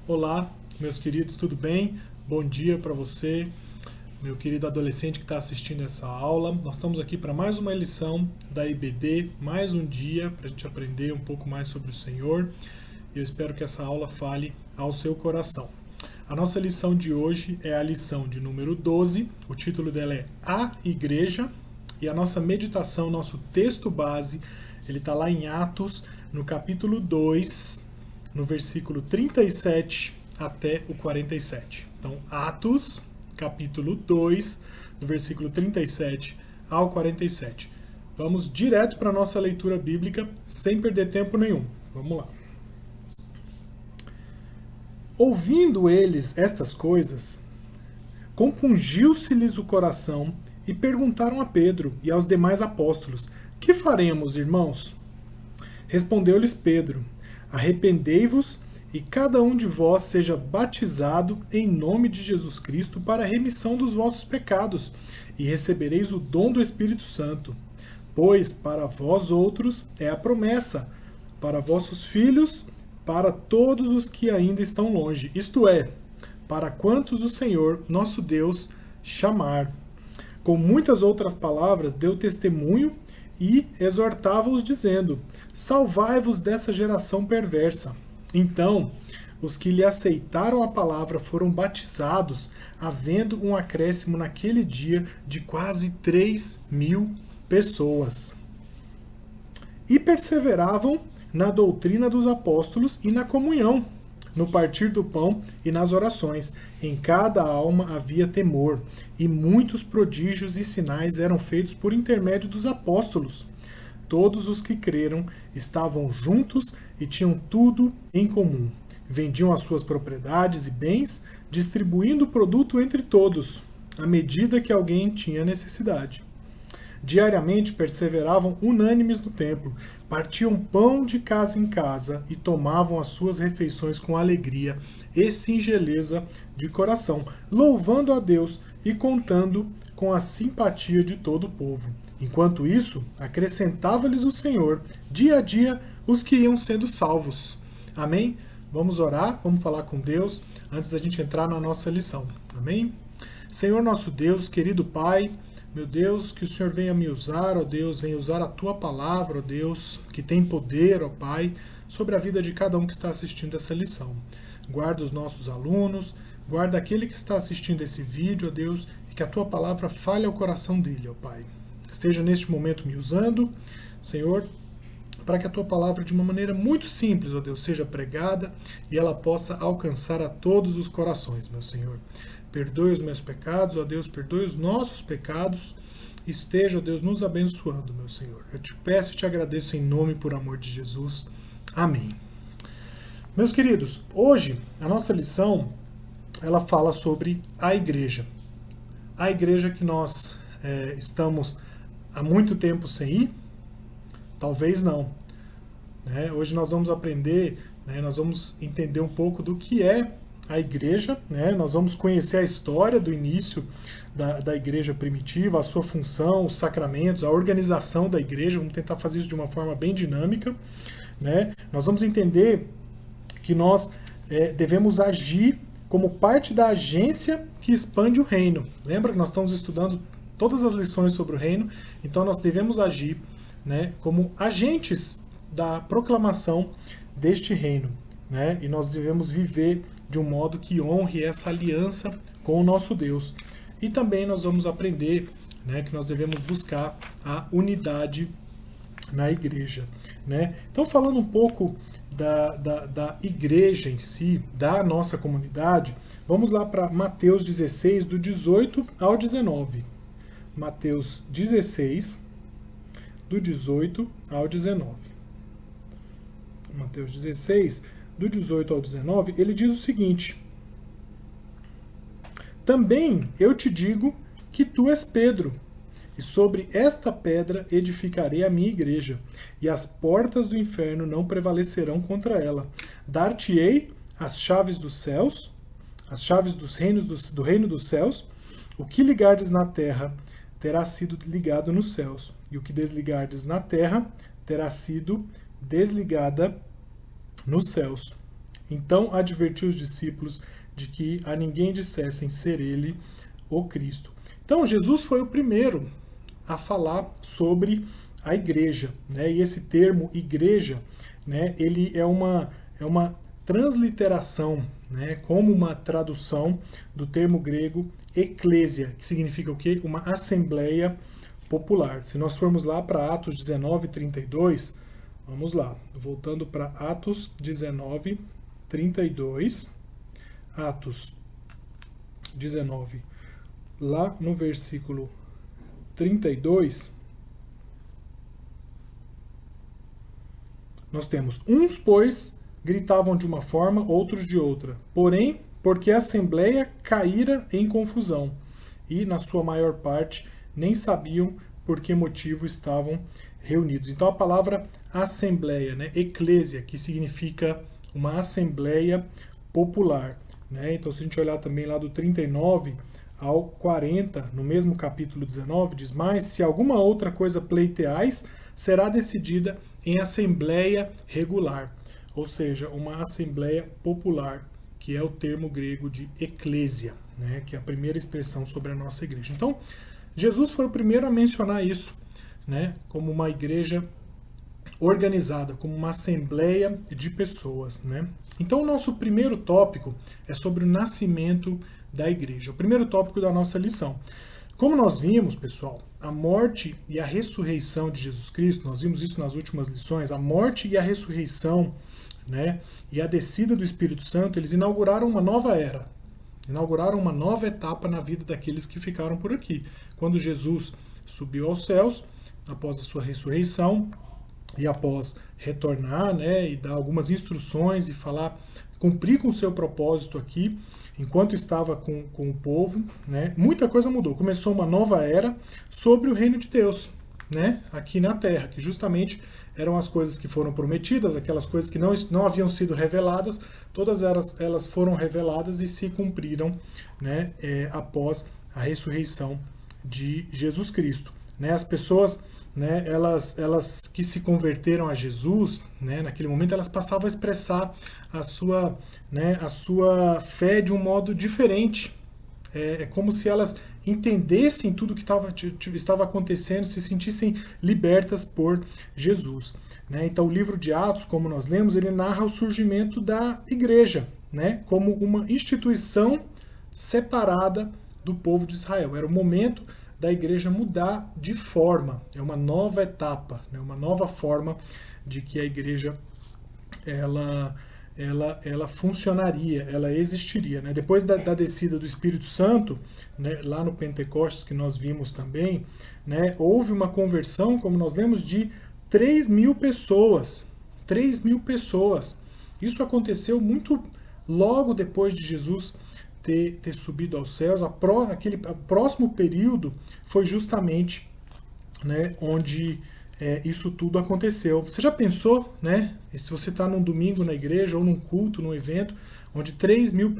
Olá, meus queridos, tudo bem? Bom dia para você, meu querido adolescente que está assistindo essa aula. Nós estamos aqui para mais uma lição da IBD, mais um dia para a gente aprender um pouco mais sobre o Senhor. Eu espero que essa aula fale ao seu coração. A nossa lição de hoje é a lição de número 12, o título dela é A Igreja, e a nossa meditação, nosso texto base, ele está lá em Atos, no capítulo 2, no versículo 37 até o 47. Então, Atos, capítulo 2, do versículo 37 ao 47. Vamos direto para a nossa leitura bíblica, sem perder tempo nenhum. Vamos lá. Ouvindo eles estas coisas, compungiu-se-lhes o coração e perguntaram a Pedro e aos demais apóstolos: Que faremos, irmãos? Respondeu-lhes Pedro: Arrependei-vos e cada um de vós seja batizado em nome de Jesus Cristo para a remissão dos vossos pecados, e recebereis o dom do Espírito Santo. Pois para vós outros é a promessa, para vossos filhos, para todos os que ainda estão longe, isto é, para quantos o Senhor, nosso Deus, chamar. Com muitas outras palavras, deu testemunho e exortava-os, dizendo: Salvai-vos dessa geração perversa. Então, os que lhe aceitaram a palavra foram batizados, havendo um acréscimo naquele dia de quase 3.000 pessoas. E perseveravam na doutrina dos apóstolos e na comunhão, no partir do pão e nas orações. Em cada alma havia temor, e muitos prodígios e sinais eram feitos por intermédio dos apóstolos. Todos os que creram estavam juntos e tinham tudo em comum. Vendiam as suas propriedades e bens, distribuindo o produto entre todos, à medida que alguém tinha necessidade. Diariamente perseveravam unânimes no templo, partiam pão de casa em casa e tomavam as suas refeições com alegria e singeleza de coração, louvando a Deus e contando com a simpatia de todo o povo. Enquanto isso, acrescentava-lhes o Senhor, dia a dia, os que iam sendo salvos. Amém? Vamos orar, vamos falar com Deus antes da gente entrar na nossa lição. Amém? Senhor nosso Deus, querido Pai, meu Deus, que o Senhor venha me usar, ó Deus, venha usar a Tua palavra, ó Deus, que tem poder, ó Pai, sobre a vida de cada um que está assistindo essa lição. Guarda os nossos alunos, guarda aquele que está assistindo esse vídeo, ó Deus, e que a Tua palavra fale ao coração dele, ó Pai. Esteja neste momento me usando, Senhor, para que a Tua palavra, de uma maneira muito simples, ó Deus, seja pregada e ela possa alcançar a todos os corações, meu Senhor. Perdoe os meus pecados, ó Deus, perdoe os nossos pecados. Esteja, ó Deus, nos abençoando, meu Senhor. Eu te peço e te agradeço em nome e por amor de Jesus. Amém. Meus queridos, hoje a nossa lição, ela fala sobre a igreja. A igreja que nós estamos há muito tempo sem ir? Talvez não. Né? Hoje nós vamos aprender, nós vamos entender um pouco do que é a igreja, né? Nós vamos conhecer a história do início da igreja primitiva, a sua função, os sacramentos, a organização da igreja. Vamos tentar fazer isso de uma forma bem dinâmica, né? Nós vamos entender que nós devemos agir como parte da agência que expande o reino. Lembra que nós estamos estudando todas as lições sobre o reino? Então nós devemos agir, né, como agentes da proclamação deste reino, né? E nós devemos viver de um modo que honre essa aliança com o nosso Deus. E também nós vamos aprender, né, que nós devemos buscar a unidade na igreja. Né? Então, falando um pouco da igreja em si, da nossa comunidade, vamos lá para Mateus 16, do 18 ao 19. Mateus 16, do 18 ao 19. Mateus 16, do 18 ao 19, ele diz o seguinte: Também eu te digo que tu és Pedro, e sobre esta pedra edificarei a minha igreja, e as portas do inferno não prevalecerão contra ela. Dar-te-ei as chaves dos céus, as chaves do reino dos céus. O que ligardes na terra terá sido ligado nos céus, e o que desligardes na terra terá sido desligada nos céus. Então advertiu os discípulos de que a ninguém dissessem ser ele o Cristo. Então Jesus foi o primeiro a falar sobre a igreja, né? E esse termo igreja, né, ele é uma transliteração, né, como uma tradução do termo grego eclésia, que significa o quê? Uma assembleia popular. Se nós formos lá para Atos 19:32, vamos lá, voltando para Atos 19:32, Atos 19, lá no versículo 32, nós temos: uns, pois, gritavam de uma forma, outros de outra. Porém, porque a assembleia caíra em confusão, e, na sua maior parte, nem sabiam por que motivo estavam reunidos. Então, a palavra assembleia, né, eclésia, que significa uma assembleia popular, né? Então, se a gente olhar também lá do 39 ao 40, no mesmo capítulo 19, diz: mas se alguma outra coisa pleiteais, será decidida em assembleia regular, ou seja, uma assembleia popular, que é o termo grego de eclésia, né, que é a primeira expressão sobre a nossa igreja. Então, Jesus foi o primeiro a mencionar isso, né, como uma igreja organizada, como uma assembleia de pessoas, né? Então, o nosso primeiro tópico é sobre o nascimento da igreja, o primeiro tópico da nossa lição. Como nós vimos, pessoal, a morte e a ressurreição de Jesus Cristo, nós vimos isso nas últimas lições, a morte e a ressurreição, né, e a descida do Espírito Santo, eles inauguraram uma nova era, inauguraram uma nova etapa na vida daqueles que ficaram por aqui. Quando Jesus subiu aos céus, após a sua ressurreição, e após retornar, né, e dar algumas instruções e falar, cumprir com o seu propósito aqui, enquanto estava com o povo, né, muita coisa mudou. Começou uma nova era sobre o reino de Deus, né, aqui na Terra, que justamente eram as coisas que foram prometidas, aquelas coisas que não haviam sido reveladas, todas elas foram reveladas e se cumpriram, né, após a ressurreição de Jesus Cristo. Né, as pessoas, né, elas que se converteram a Jesus, né, naquele momento, elas passavam a expressar a sua, né, a sua fé de um modo diferente. É como se elas entendessem tudo que estava acontecendo, se sentissem libertas por Jesus. Né? Então, o livro de Atos, como nós lemos, ele narra o surgimento da igreja, né, como uma instituição separada do povo de Israel. Era o momento da igreja mudar de forma, é uma nova etapa, né, uma nova forma de que a igreja ela funcionaria, ela existiria. Né? Depois da descida do Espírito Santo, né, lá no Pentecostes, que nós vimos também, né, houve uma conversão, como nós lemos, de 3.000 pessoas. 3.000 pessoas. Isso aconteceu muito logo depois de Jesus ter subido aos céus. Aquele próximo período foi justamente, né, onde isso tudo aconteceu. Você já pensou, né? Se você está num domingo na igreja ou num culto, num evento, onde 3.000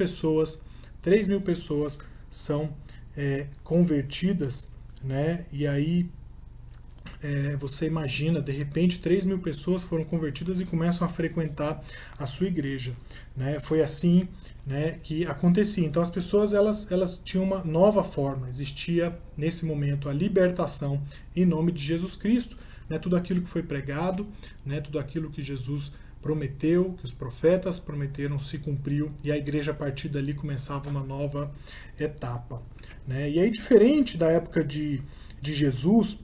pessoas são convertidas, né? E aí você imagina, de repente, 3.000 pessoas foram convertidas e começam a frequentar a sua igreja. Né? Foi assim, né, que acontecia. Então as pessoas elas tinham uma nova forma. Existia, nesse momento, a libertação em nome de Jesus Cristo. Né? Tudo aquilo que foi pregado, né, tudo aquilo que Jesus prometeu, que os profetas prometeram, se cumpriu, e a igreja a partir dali começava uma nova etapa. Né? E aí, diferente da época de Jesus,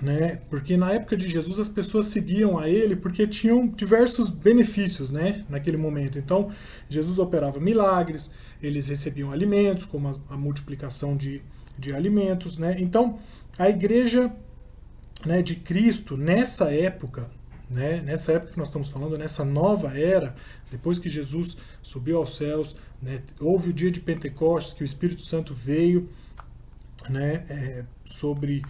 né? Porque na época de Jesus as pessoas seguiam a ele porque tinham diversos benefícios, né, naquele momento. Então, Jesus operava milagres, eles recebiam alimentos, como a multiplicação de alimentos. Né? Então, a igreja, né, de Cristo, nessa época, né, nessa época que nós estamos falando, nessa nova era, depois que Jesus subiu aos céus, né, houve o dia de Pentecostes, que o Espírito Santo veio, né, sobre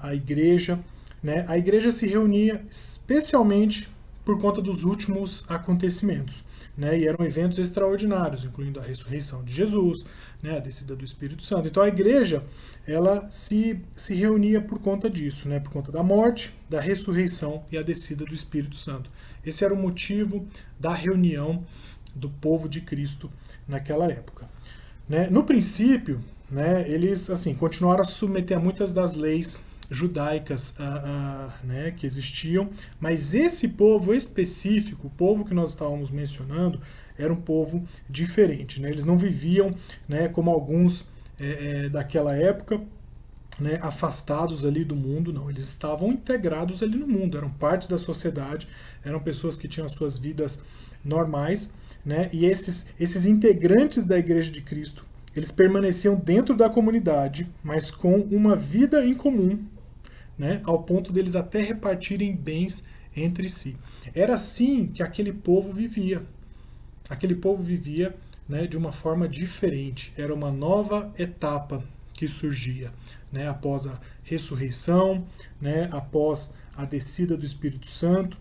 a igreja, né? A igreja se reunia especialmente por conta dos últimos acontecimentos, né? E eram eventos extraordinários, incluindo a ressurreição de Jesus, né? A descida do Espírito Santo. Então a igreja, ela se reunia por conta disso, né? Por conta da morte, da ressurreição e a descida do Espírito Santo. Esse era o motivo da reunião do povo de Cristo naquela época. Né? No princípio, né, eles assim continuaram a se submeter a muitas das leis judaicas né, que existiam, mas esse povo específico, o povo que nós estávamos mencionando, era um povo diferente. Né? Eles não viviam, né, como alguns daquela época, né, afastados ali do mundo, não. Eles estavam integrados ali no mundo, eram parte da sociedade, eram pessoas que tinham as suas vidas normais, né? E esses integrantes da Igreja de Cristo, eles permaneciam dentro da comunidade, mas com uma vida em comum, né? Ao ponto deles até repartirem bens entre si. Era assim que aquele povo vivia. Aquele povo vivia, né, de uma forma diferente. Era uma nova etapa que surgia, né, após a ressurreição, né, após a descida do Espírito Santo.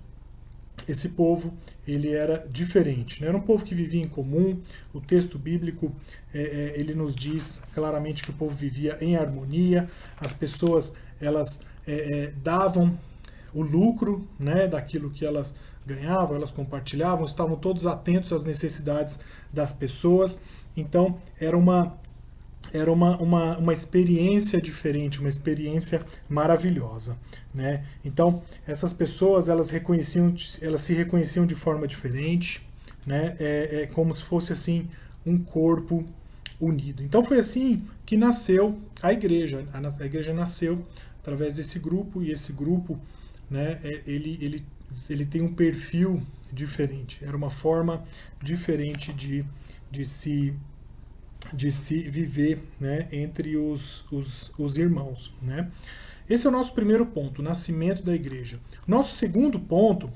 Esse povo, ele era diferente, né? Era um povo que vivia em comum. O texto bíblico ele nos diz claramente que o povo vivia em harmonia. As pessoas, elas davam o lucro, né, daquilo que elas ganhavam, elas compartilhavam, estavam todos atentos às necessidades das pessoas. Então era uma experiência diferente, uma experiência maravilhosa, né? Então essas pessoas, elas se reconheciam de forma diferente, né? Como se fosse assim um corpo unido. Então foi assim que nasceu a igreja. A igreja nasceu através desse grupo, e esse grupo, né, ele tem um perfil diferente. Era uma forma diferente de se viver, né, entre os irmãos, né? Esse é o nosso primeiro ponto, o nascimento da igreja. Nosso segundo ponto,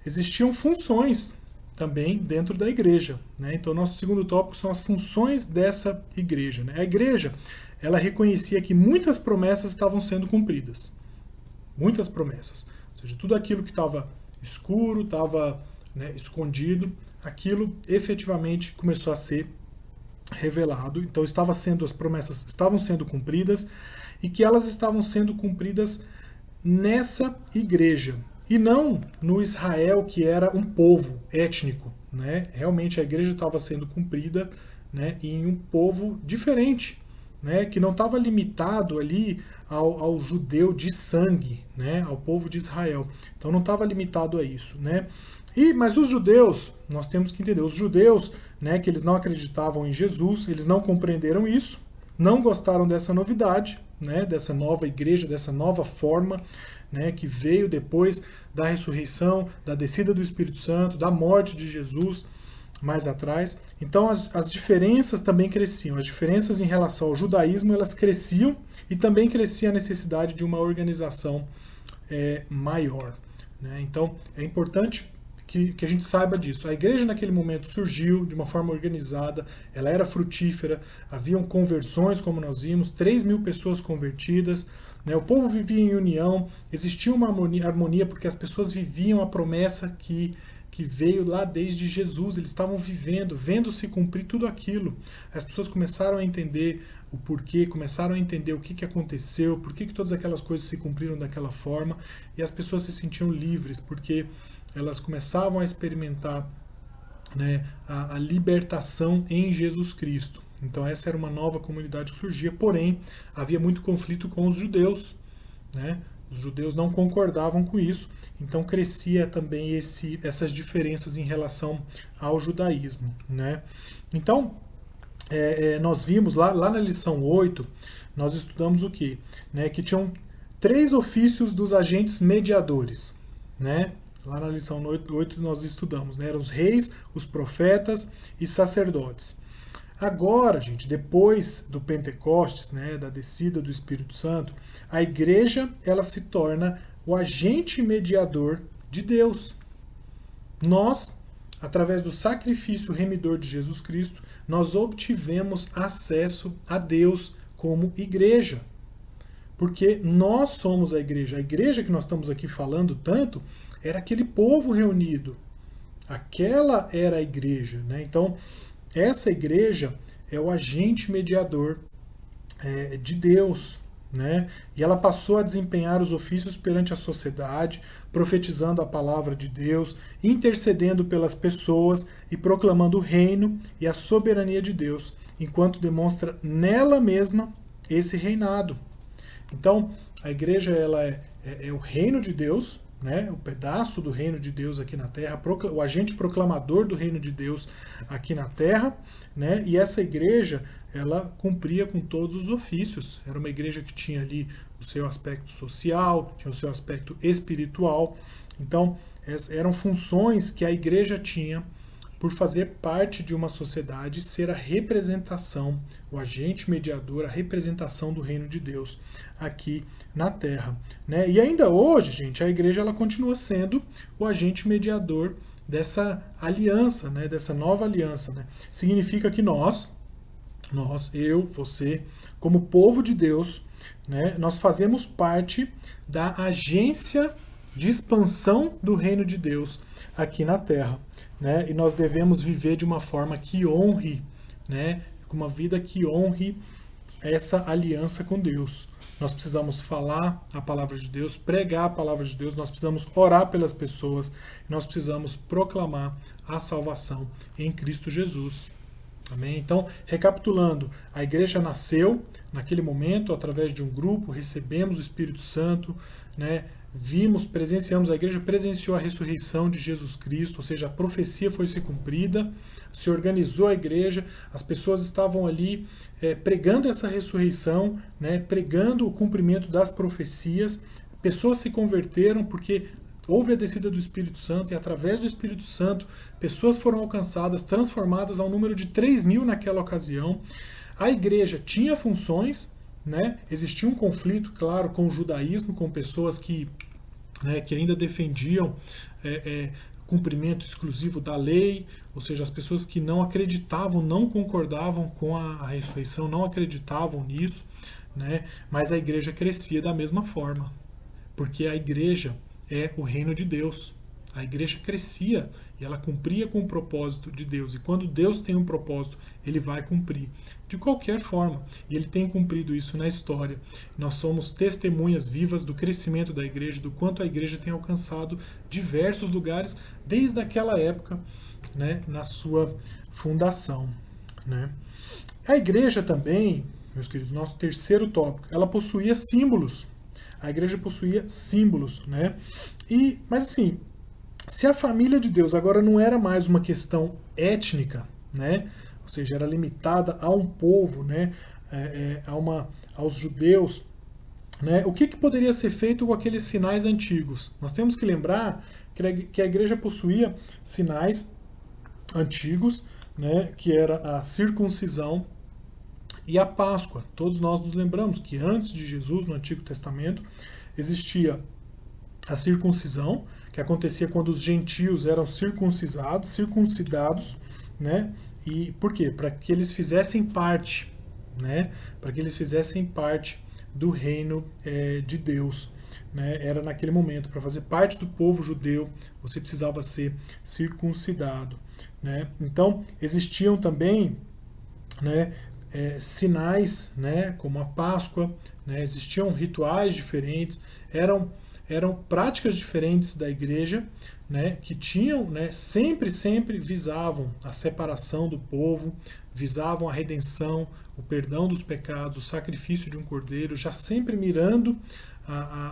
existiam funções também dentro da igreja, né? Então, nosso segundo tópico são as funções dessa igreja, né? A igreja, ela reconhecia que muitas promessas estavam sendo cumpridas. Muitas promessas. Ou seja, tudo aquilo que estava escuro, estava, né, escondido, aquilo efetivamente começou a ser revelado. Então as promessas estavam sendo cumpridas, e que elas estavam sendo cumpridas nessa igreja e não no Israel, que era um povo étnico, né? Realmente a igreja estava sendo cumprida, né, em um povo diferente, né, que não estava limitado ali ao judeu de sangue, né, ao povo de Israel. Então não estava limitado a isso, né? Mas os judeus, nós temos que entender, os judeus, né, que eles não acreditavam em Jesus, eles não compreenderam isso, não gostaram dessa novidade, né, dessa nova igreja, dessa nova forma, né, que veio depois da ressurreição, da descida do Espírito Santo, da morte de Jesus mais atrás. Então as diferenças também cresciam, as diferenças em relação ao judaísmo, elas cresciam, e também crescia a necessidade de uma organização maior, né? Então é importante que a gente saiba disso. A igreja naquele momento surgiu de uma forma organizada, ela era frutífera, haviam conversões, como nós vimos, 3.000 pessoas convertidas, né? O povo vivia em união, existia uma harmonia porque as pessoas viviam a promessa que veio lá desde Jesus. Eles estavam vivendo, vendo se cumprir tudo aquilo. As pessoas começaram a entender o porquê, começaram a entender o que aconteceu, por que todas aquelas coisas se cumpriram daquela forma, e as pessoas se sentiam livres, porque elas começavam a experimentar, né, a libertação em Jesus Cristo. Então essa era uma nova comunidade que surgia, porém havia muito conflito com os judeus, né? Os judeus não concordavam com isso, então crescia também essas diferenças em relação ao judaísmo, né? Então, nós vimos lá na lição 8, nós estudamos o quê? Né? Que tinham 3 ofícios dos agentes mediadores, né? Lá na lição 8 nós estudamos, né? Eram os reis, os profetas e sacerdotes. Agora, gente, depois do Pentecostes, né, da descida do Espírito Santo, a igreja, ela se torna o agente mediador de Deus. Nós, através do sacrifício remidor de Jesus Cristo, nós obtivemos acesso a Deus como igreja. Porque nós somos a igreja. A igreja que nós estamos aqui falando tanto era aquele povo reunido. Aquela era a igreja, né? Então, essa igreja é o agente mediador de Deus, né? E ela passou a desempenhar os ofícios perante a sociedade, profetizando a palavra de Deus, intercedendo pelas pessoas e proclamando o reino e a soberania de Deus, enquanto demonstra nela mesma esse reinado. Então, a igreja ela é o reino de Deus, né? O pedaço do reino de Deus aqui na terra, o agente proclamador do reino de Deus aqui na terra, né? E essa igreja, ela cumpria com todos os ofícios. Era uma igreja que tinha ali o seu aspecto social, tinha o seu aspecto espiritual. Então, eram funções que a igreja tinha por fazer parte de uma sociedade, ser a representação, o agente mediador, a representação do reino de Deus aqui na Terra, né? E ainda hoje, gente, a igreja ela continua sendo o agente mediador dessa aliança, né? Dessa nova aliança, né? Significa que nós, eu, você, como povo de Deus, né? Nós fazemos parte da agência de expansão do reino de Deus aqui na Terra. Né? E nós devemos viver de uma forma que honre, né? Uma vida que honre essa aliança com Deus. Nós precisamos falar a palavra de Deus, pregar a palavra de Deus, nós precisamos orar pelas pessoas, nós precisamos proclamar a salvação em Cristo Jesus. Amém? Então, recapitulando, a igreja nasceu naquele momento através de um grupo, recebemos o Espírito Santo, né? Presenciamos, a igreja presenciou a ressurreição de Jesus Cristo, ou seja, a profecia foi se cumprida, se organizou a igreja, as pessoas estavam ali pregando essa ressurreição, né, pregando o cumprimento das profecias, pessoas se converteram porque houve a descida do Espírito Santo e através do Espírito Santo pessoas foram alcançadas, transformadas ao número de 3.000 naquela ocasião. A igreja tinha funções, né? Existia um conflito, claro, com o judaísmo, com pessoas que ainda defendiam cumprimento exclusivo da lei, ou seja, as pessoas que não acreditavam, não concordavam com a ressurreição, não acreditavam nisso, né? Mas a igreja crescia da mesma forma, porque a igreja é o reino de Deus. A igreja crescia e ela cumpria com o propósito de Deus. E quando Deus tem um propósito, ele vai cumprir. De qualquer forma. E ele tem cumprido isso na história. Nós somos testemunhas vivas do crescimento da igreja, do quanto a igreja tem alcançado diversos lugares desde aquela época, né, na sua fundação. Né? A igreja também, meus queridos, nosso terceiro tópico, ela possuía símbolos. A igreja possuía símbolos. Né? Mas assim, se a família de Deus agora não era mais uma questão étnica, né? Ou seja, era limitada a um povo, né? Aos judeus, né? O que poderia ser feito com aqueles sinais antigos? Nós temos que lembrar que a igreja possuía sinais antigos, né? Que era a circuncisão e a Páscoa. Todos nós nos lembramos que antes de Jesus, no Antigo Testamento, existia a circuncisão, que acontecia quando os gentios eram circuncidados, né? E por quê? Para que eles fizessem parte, né? Para que eles fizessem parte do reino de Deus, né? Era naquele momento, para fazer parte do povo judeu, você precisava ser circuncidado, né? Então, existiam também, né, sinais, né, como a Páscoa, né? Existiam rituais diferentes, eram práticas diferentes da igreja, né, que tinham, né, sempre visavam a separação do povo, visavam a redenção, o perdão dos pecados, o sacrifício de um cordeiro, já sempre mirando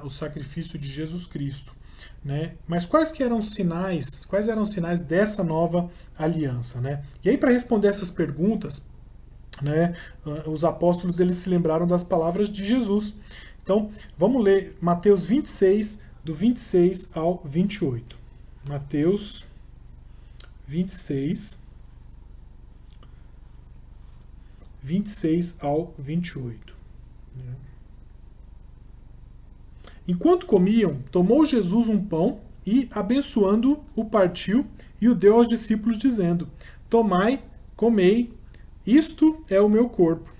o sacrifício de Jesus Cristo. Né? Mas quais eram os sinais dessa nova aliança? Né? E aí, para responder essas perguntas, né, os apóstolos eles se lembraram das palavras de Jesus. Então, vamos ler Mateus 26, do 26 ao 28. Mateus 26, 26 ao 28. Enquanto comiam, tomou Jesus um pão e, abençoando-o, o partiu e o deu aos discípulos, dizendo: Tomai, comei, isto é o meu corpo.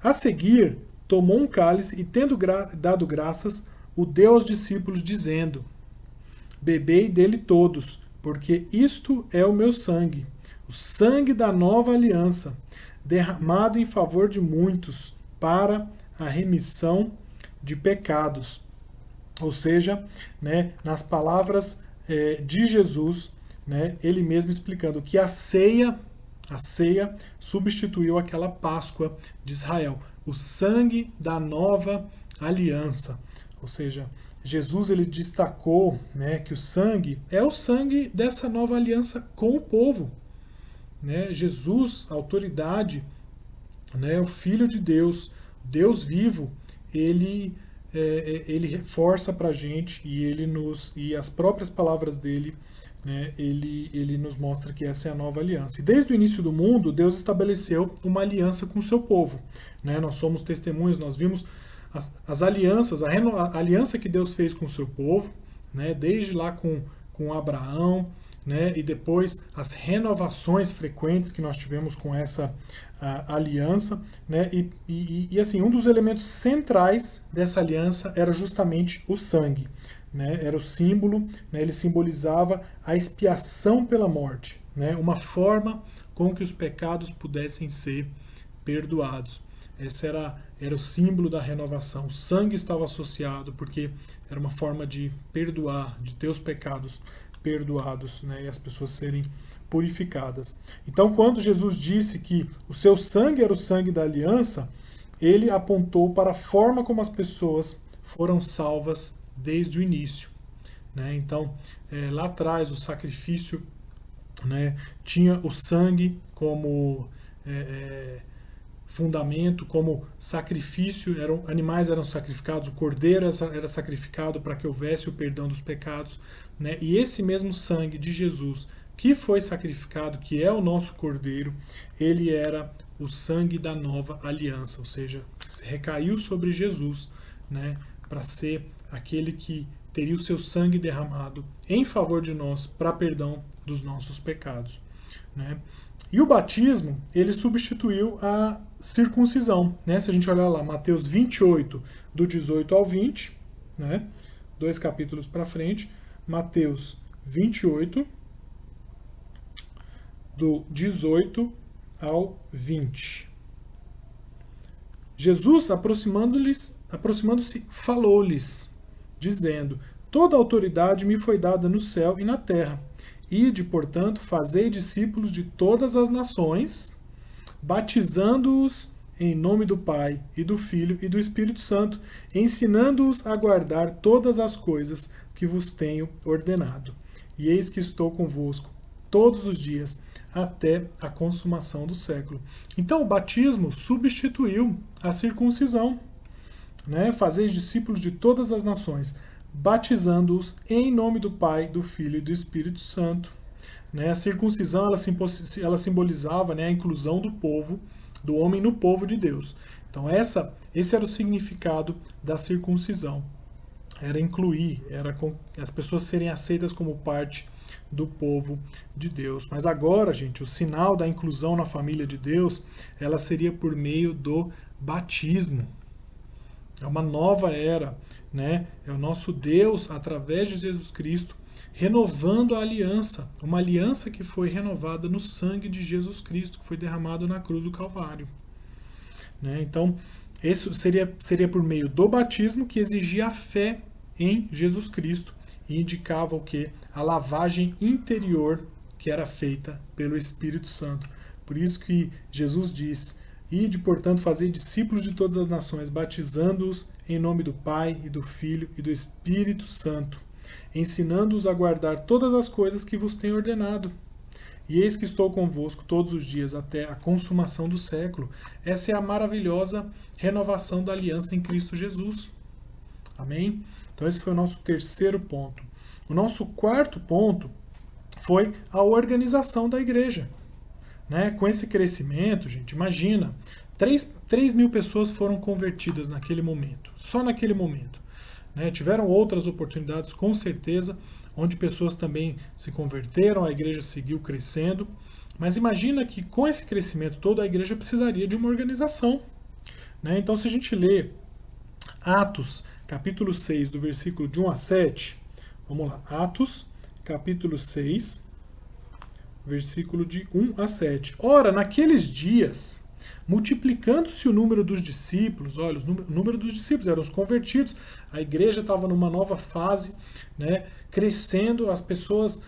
A seguir, tomou um cálice e, tendo dado graças, o deu aos discípulos, dizendo: Bebei dele todos, porque isto é o meu sangue, o sangue da nova aliança, derramado em favor de muitos, para a remissão de pecados. Ou seja, né, nas palavras de Jesus, né, ele mesmo explicando que a ceia substituiu aquela Páscoa de Israel, o sangue da nova aliança. Ou seja, Jesus ele destacou, né, que o sangue é o sangue dessa nova aliança com o povo. Né? Jesus, a autoridade, né, o Filho de Deus, Deus vivo, ele reforça para a gente e as próprias palavras dele, né, ele nos mostra que essa é a nova aliança. E desde o início do mundo, Deus estabeleceu uma aliança com o seu povo. Né? Nós somos testemunhas, nós vimos as alianças, a aliança que Deus fez com o seu povo, né, desde lá com Abraão, né, e depois as renovações frequentes que nós tivemos com essa aliança, né, e assim, um dos elementos centrais dessa aliança era justamente o sangue, né, era o símbolo, né, ele simbolizava a expiação pela morte, né, uma forma com que os pecados pudessem ser perdoados. Esse era o símbolo da renovação. O sangue estava associado porque era uma forma de perdoar, de ter os pecados perdoados, né, e as pessoas serem purificadas. Então, quando Jesus disse que o seu sangue era o sangue da aliança, ele apontou para a forma como as pessoas foram salvas desde o início. Né? Então, lá atrás, o sacrifício, né, tinha o sangue como fundamento, como sacrifício, animais eram sacrificados, o cordeiro era sacrificado para que houvesse o perdão dos pecados, né? E esse mesmo sangue de Jesus que foi sacrificado, que é o nosso cordeiro, ele era o sangue da nova aliança, ou seja, recaiu sobre Jesus, né, para ser aquele que teria o seu sangue derramado em favor de nós para perdão dos nossos pecados. Né? E o batismo, ele substituiu a circuncisão. Né? Se a gente olhar lá, Mateus 28, do 18 ao 20, né? 2 capítulos para frente, Mateus 28, do 18 ao 20. Jesus, aproximando-se, falou-lhes, dizendo: toda autoridade me foi dada no céu e na terra. Ide, portanto, fazei discípulos de todas as nações, batizando-os em nome do Pai, e do Filho e do Espírito Santo, ensinando-os a guardar todas as coisas que vos tenho ordenado. E eis que estou convosco todos os dias, até a consumação do século. Então, o batismo substituiu a circuncisão. Né? Fazeis discípulos de todas as nações, batizando-os em nome do Pai, do Filho e do Espírito Santo. Né? A circuncisão ela simbolizava, né, a inclusão do povo, do homem no povo de Deus. Então esse era o significado da circuncisão. Era incluir, era as pessoas serem aceitas como parte do povo de Deus. Mas agora, gente, o sinal da inclusão na família de Deus, ela seria por meio do batismo. É uma nova era, né? É o nosso Deus, através de Jesus Cristo, renovando a aliança. Uma aliança que foi renovada no sangue de Jesus Cristo, que foi derramado na cruz do Calvário. Né? Então, isso seria por meio do batismo, que exigia a fé em Jesus Cristo e indicava o quê? A lavagem interior que era feita pelo Espírito Santo. Por isso que Jesus diz: ide, portanto, fazei discípulos de todas as nações, batizando-os em nome do Pai, e do Filho, e do Espírito Santo, ensinando-os a guardar todas as coisas que vos tenho ordenado. E eis que estou convosco todos os dias, até a consumação do século. Essa é a maravilhosa renovação da aliança em Cristo Jesus. Amém? Então esse foi o nosso terceiro ponto. O nosso quarto ponto foi a organização da igreja. Né? Com esse crescimento, gente, imagina, 3 mil pessoas foram convertidas naquele momento, só naquele momento. Né? Tiveram outras oportunidades, com certeza, onde pessoas também se converteram, a igreja seguiu crescendo, mas imagina que com esse crescimento toda a igreja precisaria de uma organização. Né? Então, se a gente lê Atos, capítulo 6, do versículo de 1 a 7, vamos lá, Atos, capítulo 6, versículo de 1 a 7. Ora, naqueles dias, multiplicando-se o número dos discípulos. Olha, o número dos discípulos eram os convertidos, a igreja estava numa nova fase, né, crescendo, as pessoas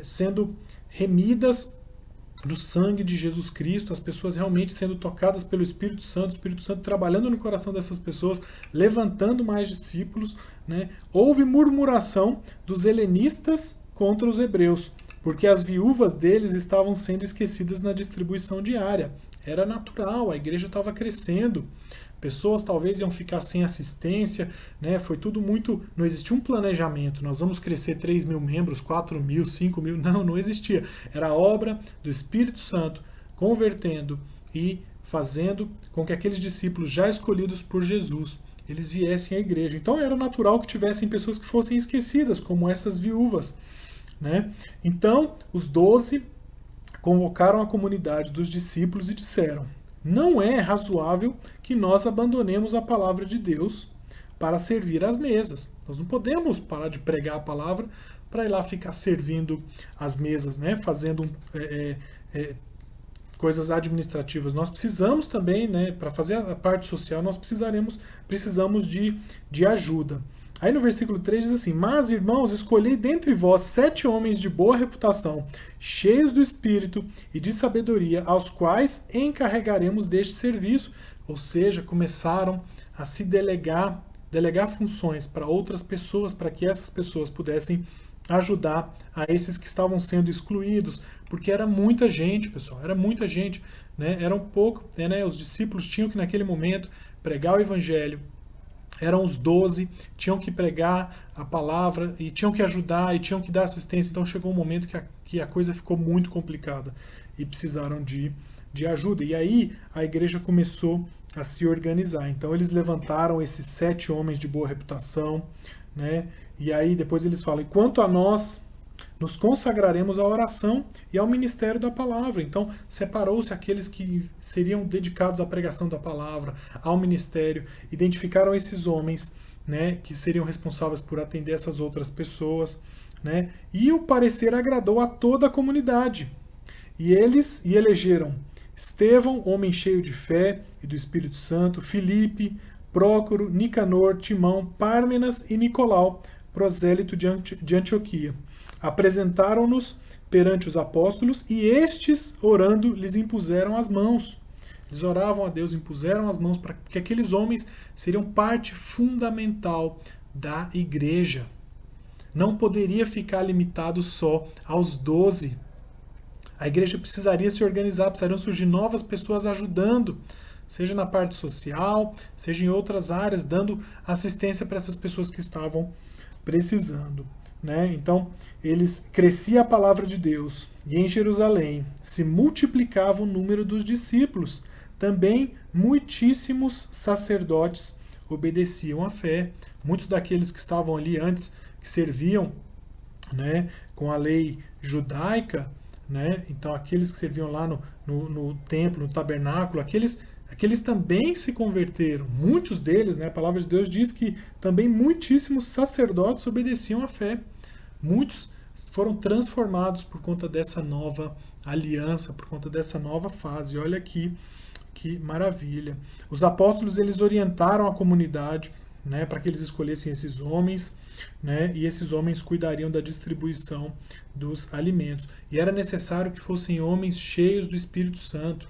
sendo remidas do sangue de Jesus Cristo, as pessoas realmente sendo tocadas pelo Espírito Santo trabalhando no coração dessas pessoas, levantando mais discípulos, né? Houve murmuração dos helenistas contra os hebreus, porque as viúvas deles estavam sendo esquecidas na distribuição diária. Era natural, a igreja estava crescendo. Pessoas talvez iam ficar sem assistência, né? Foi tudo muito... Não existia um planejamento, nós vamos crescer 3 mil membros, 4 mil, 5 mil... Não existia. Era a obra do Espírito Santo convertendo e fazendo com que aqueles discípulos já escolhidos por Jesus, eles viessem à igreja. Então era natural que tivessem pessoas que fossem esquecidas, como essas viúvas, né? Então, os 12 convocaram a comunidade dos discípulos e disseram: não é razoável que nós abandonemos a palavra de Deus para servir às mesas. Nós não podemos parar de pregar a palavra para ir lá ficar servindo às mesas, né? Fazendo coisas administrativas. Nós precisamos também, né, para fazer a parte social, nós precisamos de ajuda. Aí no versículo 3 diz assim: mas, irmãos, escolhei dentre vós 7 homens de boa reputação, cheios do Espírito e de sabedoria, aos quais encarregaremos deste serviço. Ou seja, começaram a se delegar funções para outras pessoas, para que essas pessoas pudessem ajudar a esses que estavam sendo excluídos, porque era muita gente, pessoal, era muita gente, né? Era um pouco, né? Os discípulos tinham que naquele momento pregar o evangelho. Eram os 12, tinham que pregar a palavra, e tinham que ajudar, e tinham que dar assistência. Então chegou um momento que a coisa ficou muito complicada, e precisaram de ajuda. E aí a igreja começou a se organizar. Então eles levantaram esses 7 homens de boa reputação, né? E aí depois eles falam: e quanto a nós, nos consagraremos à oração e ao ministério da palavra. Então, separou-se aqueles que seriam dedicados à pregação da palavra, ao ministério, identificaram esses homens, né, que seriam responsáveis por atender essas outras pessoas, né, e o parecer agradou a toda a comunidade. E eles elegeram Estevão, homem cheio de fé e do Espírito Santo, Filipe, Prócoro, Nicanor, Timão, Pármenas e Nicolau, prosélito de Antioquia. Apresentaram-nos perante os apóstolos e estes, orando, lhes impuseram as mãos. Eles oravam a Deus, impuseram as mãos, para que aqueles homens seriam parte fundamental da igreja. Não poderia ficar limitado só aos 12. A igreja precisaria se organizar, precisariam surgir novas pessoas ajudando, seja na parte social, seja em outras áreas, dando assistência para essas pessoas que estavam precisando. Né? Então, crescia a palavra de Deus, e em Jerusalém se multiplicava o número dos discípulos. Também muitíssimos sacerdotes obedeciam à fé. Muitos daqueles que estavam ali antes, que serviam, né, com a lei judaica, né? Então aqueles que serviam lá no templo, no tabernáculo, aqueles também se converteram. Muitos deles, né, a palavra de Deus diz que também muitíssimos sacerdotes obedeciam à fé. Muitos foram transformados por conta dessa nova aliança, por conta dessa nova fase. Olha aqui que maravilha. Os apóstolos, eles orientaram a comunidade, né, para que eles escolhessem esses homens, né, e esses homens cuidariam da distribuição dos alimentos. E era necessário que fossem homens cheios do Espírito Santo.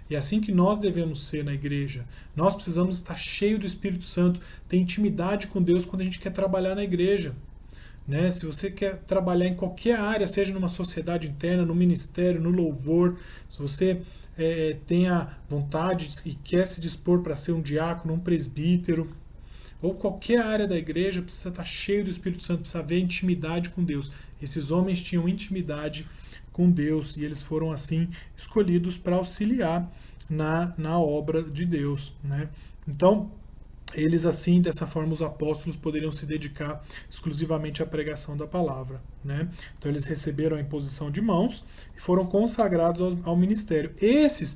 E é assim que nós devemos ser na igreja. Nós precisamos estar cheios do Espírito Santo, ter intimidade com Deus quando a gente quer trabalhar na igreja. Né? Se você quer trabalhar em qualquer área, seja numa sociedade interna, no ministério, no louvor, se você tem a vontade e quer se dispor para ser um diácono, um presbítero, ou qualquer área da igreja, precisa estar cheio do Espírito Santo, precisa haver intimidade com Deus. Esses homens tinham intimidade com Deus e eles foram assim escolhidos para auxiliar na obra de Deus, né? Então, eles assim, dessa forma, os apóstolos poderiam se dedicar exclusivamente à pregação da palavra, né? Então eles receberam a imposição de mãos e foram consagrados ao ministério.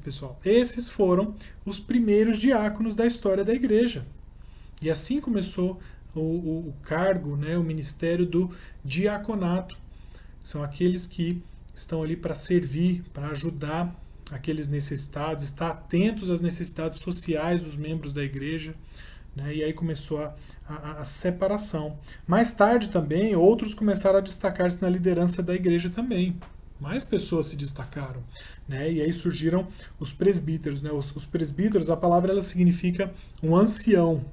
Pessoal, esses foram os primeiros diáconos da história da igreja. E assim começou o cargo, né, o ministério do diaconato. São aqueles que estão ali para servir, para ajudar aqueles necessitados, estar atentos às necessidades sociais dos membros da igreja, né? E aí começou a separação. Mais tarde também, outros começaram a destacar-se na liderança da igreja também. Mais pessoas se destacaram, né? E aí surgiram os presbíteros, né? Os presbíteros, a palavra ela significa um ancião,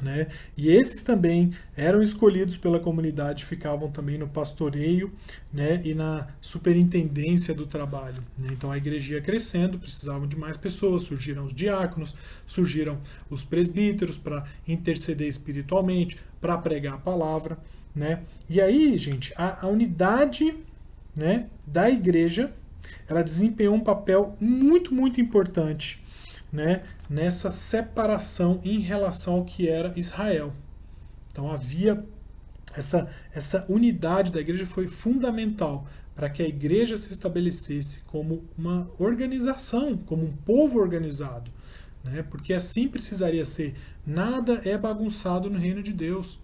né? E esses também eram escolhidos pela comunidade, ficavam também no pastoreio, né? E na superintendência do trabalho, né? Então a igreja ia crescendo, precisavam de mais pessoas, surgiram os diáconos, surgiram os presbíteros para interceder espiritualmente, para pregar a palavra, né? E aí, gente, a unidade, né, da igreja, ela desempenhou um papel muito, muito importante, né, nessa separação em relação ao que era Israel. Então havia essa unidade da igreja, foi fundamental para que a igreja se estabelecesse como uma organização, como um povo organizado, né, porque assim precisaria ser. Nada é bagunçado no reino de Deus.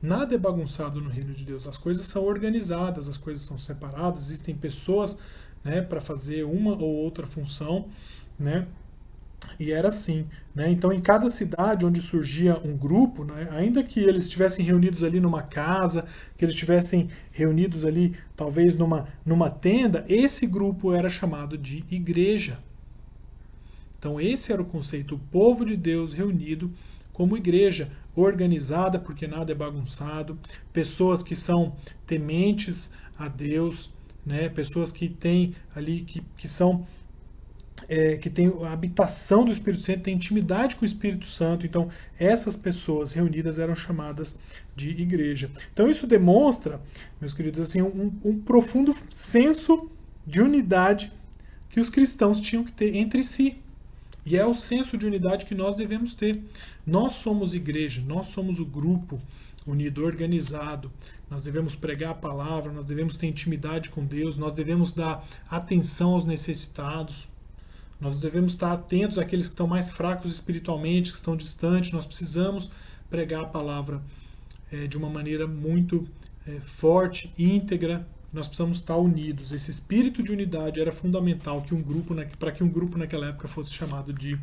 Nada é bagunçado no reino de Deus. As coisas são organizadas, as coisas são separadas, existem pessoas, né, para fazer uma ou outra função, né? E era assim, né? Então, em cada cidade onde surgia um grupo, né, ainda que eles estivessem reunidos ali numa casa, que eles estivessem reunidos ali, talvez numa tenda, esse grupo era chamado de igreja. Então, esse era o conceito, o povo de Deus reunido como igreja, organizada, porque nada é bagunçado, pessoas que são tementes a Deus, né? Pessoas que têm ali, que são que tem a habitação do Espírito Santo, tem intimidade com o Espírito Santo. Então, essas pessoas reunidas eram chamadas de igreja. Então, isso demonstra, meus queridos, assim, um profundo senso de unidade que os cristãos tinham que ter entre si. E é o senso de unidade que nós devemos ter. Nós somos igreja, nós somos o grupo unido, organizado. Nós devemos pregar a palavra, nós devemos ter intimidade com Deus, nós devemos dar atenção aos necessitados. Nós devemos estar atentos àqueles que estão mais fracos espiritualmente, que estão distantes. Nós precisamos pregar a palavra de uma maneira muito forte, íntegra. Nós precisamos estar unidos. Esse espírito de unidade era fundamental para que um grupo naquela época fosse chamado de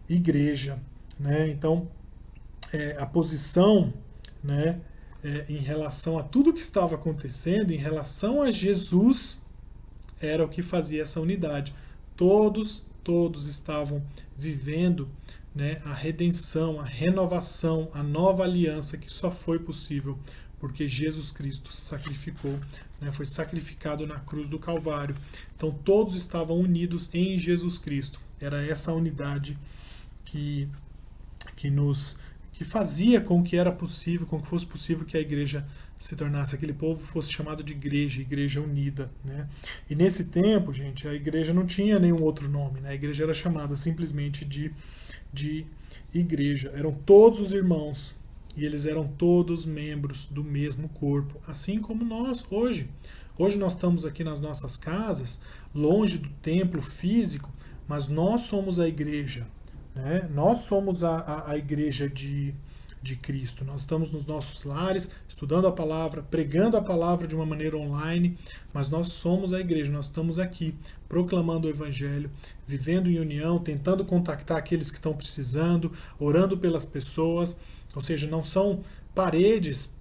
igreja, né? Então, a posição, né, em relação a tudo que estava acontecendo, em relação a Jesus, era o que fazia essa unidade. Todos estavam vivendo, né, a redenção, a renovação, a nova aliança que só foi possível porque Jesus Cristo sacrificou, né, foi sacrificado na cruz do Calvário. Então todos estavam unidos em Jesus Cristo. Era essa unidade que fazia com que era possível, com que fosse possível que a igreja se tornasse, aquele povo fosse chamado de igreja unida, né? E nesse tempo, gente, a igreja não tinha nenhum outro nome, né? A igreja era chamada simplesmente de igreja. Eram todos os irmãos e eles eram todos membros do mesmo corpo, assim como nós hoje. Hoje nós estamos aqui nas nossas casas, longe do templo físico, mas nós somos a igreja, né? Nós somos a igreja de Cristo. Nós estamos nos nossos lares, estudando a palavra, pregando a palavra de uma maneira online, mas nós somos a igreja, nós estamos aqui proclamando o evangelho, vivendo em união, tentando contactar aqueles que estão precisando, orando pelas pessoas, ou seja, não são paredes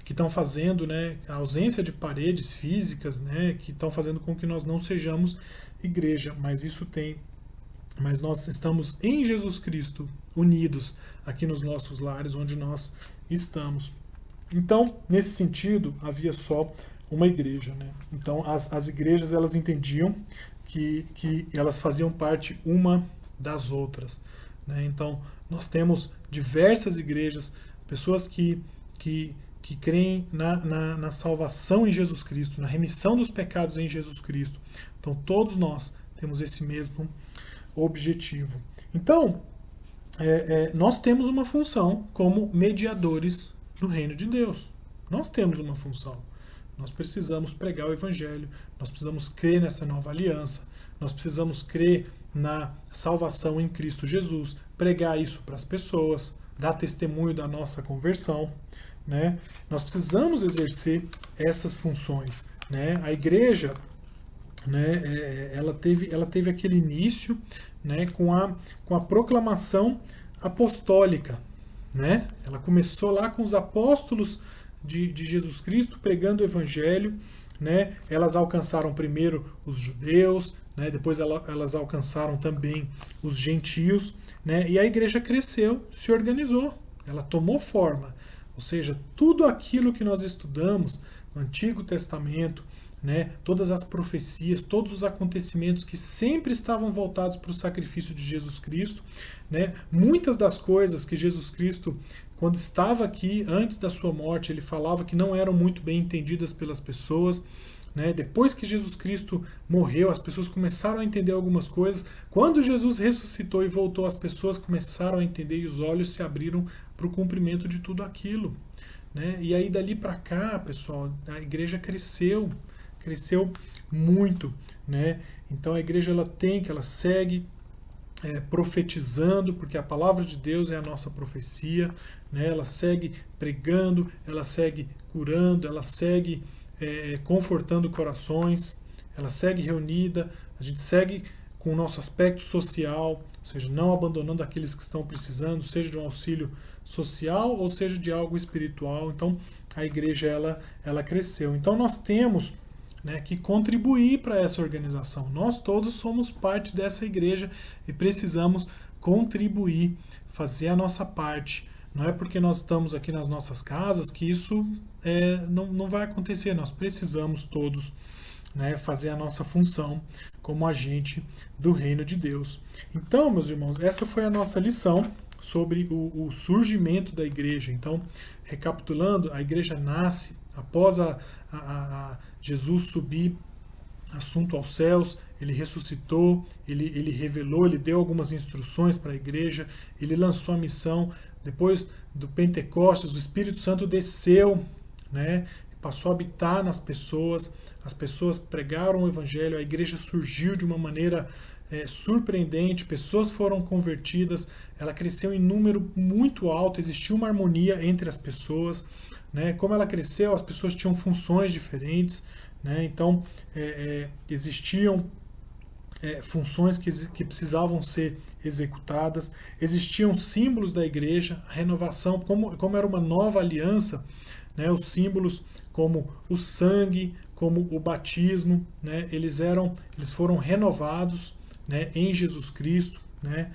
que estão fazendo, né, a ausência de paredes físicas, né, que estão fazendo com que nós não sejamos igreja, mas nós estamos em Jesus Cristo, unidos aqui nos nossos lares, onde nós estamos. Então, nesse sentido, havia só uma igreja, né? Então, as igrejas, elas entendiam que elas faziam parte uma das outras, né? Então, nós temos diversas igrejas, pessoas que creem na salvação em Jesus Cristo, na remissão dos pecados em Jesus Cristo. Então, todos nós temos esse mesmo objetivo. Então, nós temos uma função como mediadores no reino de Deus. Nós temos uma função. Nós precisamos pregar o evangelho, nós precisamos crer nessa nova aliança, nós precisamos crer na salvação em Cristo Jesus, pregar isso para as pessoas, dar testemunho da nossa conversão, né? Nós precisamos exercer essas funções, né? A igreja, né, ela teve aquele início, né, com a proclamação apostólica, né? Ela começou lá com os apóstolos de Jesus Cristo pregando o evangelho, né? Elas alcançaram primeiro os judeus, né? Depois elas alcançaram também os gentios, né? E a igreja cresceu, se organizou, ela tomou forma. Ou seja, tudo aquilo que nós estudamos no Antigo Testamento, né, todas as profecias, todos os acontecimentos que sempre estavam voltados para o sacrifício de Jesus Cristo, né, muitas das coisas que Jesus Cristo, quando estava aqui, antes da sua morte, ele falava que não eram muito bem entendidas pelas pessoas, né, depois que Jesus Cristo morreu, as pessoas começaram a entender algumas coisas. Quando Jesus ressuscitou e voltou, as pessoas começaram a entender e os olhos se abriram para o cumprimento de tudo aquilo, né? E aí dali para cá, pessoal, a igreja cresceu muito, né? Então a igreja ela segue profetizando, porque a palavra de Deus é a nossa profecia, né? Ela segue pregando, ela segue curando, ela segue confortando corações, ela segue reunida, a gente segue com o nosso aspecto social, ou seja, não abandonando aqueles que estão precisando, seja de um auxílio social ou seja de algo espiritual. Então a igreja ela cresceu. Então nós temos, né, que contribuir para essa organização. Nós todos somos parte dessa igreja e precisamos contribuir, fazer a nossa parte. Não é porque nós estamos aqui nas nossas casas que isso não vai acontecer. Nós precisamos todos, né, fazer a nossa função como agente do reino de Deus. Então, meus irmãos, essa foi a nossa lição sobre o surgimento da igreja. Então, recapitulando, a igreja nasce após Jesus subir assunto aos céus, ele ressuscitou, ele revelou, ele deu algumas instruções para a igreja, ele lançou a missão. Depois do Pentecostes, o Espírito Santo desceu, né, passou a habitar nas pessoas, as pessoas pregaram o evangelho, a igreja surgiu de uma maneira surpreendente, pessoas foram convertidas, ela cresceu em número muito alto, existiu uma harmonia entre as pessoas, né? Como ela cresceu, as pessoas tinham funções diferentes, né? Então existiam funções que precisavam ser executadas, existiam símbolos da igreja, a renovação, como era uma nova aliança, né? Os símbolos como o sangue, como o batismo, né? Eles foram renovados, né, em Jesus Cristo, né?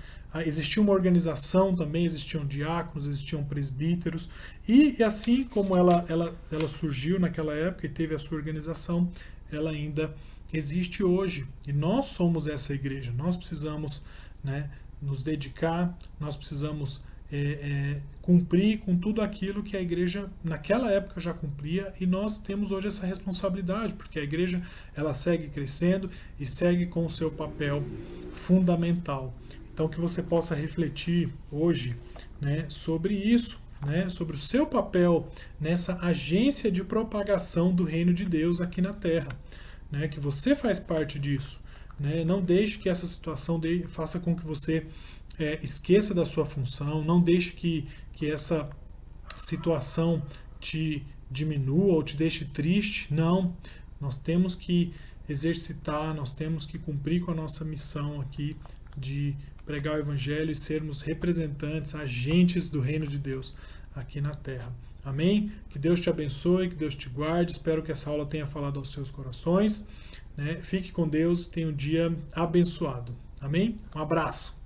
Existia uma organização também, existiam diáconos, existiam presbíteros, e assim como ela surgiu naquela época e teve a sua organização, ela ainda existe hoje. E nós somos essa igreja, nós precisamos, né, nos dedicar, nós precisamos cumprir com tudo aquilo que a igreja naquela época já cumpria, e nós temos hoje essa responsabilidade, porque a igreja ela segue crescendo e segue com o seu papel fundamental. Então que você possa refletir hoje, né, sobre isso, né, sobre o seu papel nessa agência de propagação do reino de Deus aqui na Terra, né, que você faz parte disso, né? Não deixe que essa situação faça com que você esqueça da sua função, não deixe que essa situação te diminua ou te deixe triste. Não, nós temos que exercitar, nós temos que cumprir com a nossa missão aqui de pregar o evangelho e sermos representantes, agentes do reino de Deus aqui na terra. Amém? Que Deus te abençoe, que Deus te guarde. Espero que essa aula tenha falado aos seus corações, né? Fique com Deus, tenha um dia abençoado. Amém? Um abraço.